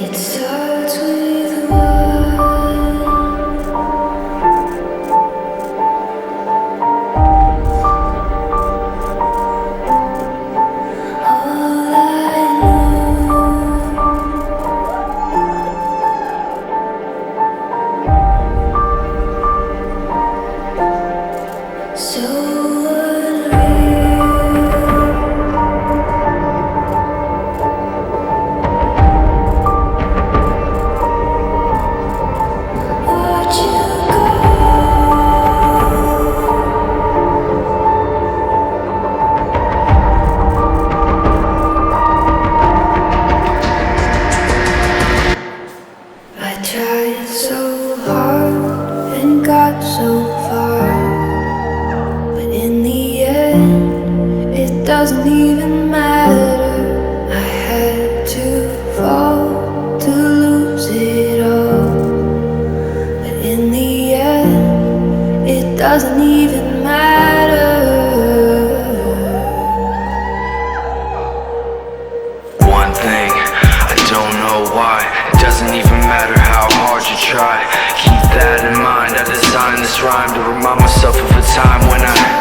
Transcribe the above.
It starts with one. All I know. So I tried so hard and got so far, but in the end, it doesn't even matter. I had to fall to lose it all, but in the end, it doesn't even matter. One thing, I don't know why. It doesn't even matter how hard you try. Keep that in mind. I designed this rhyme to remind myself of a time when I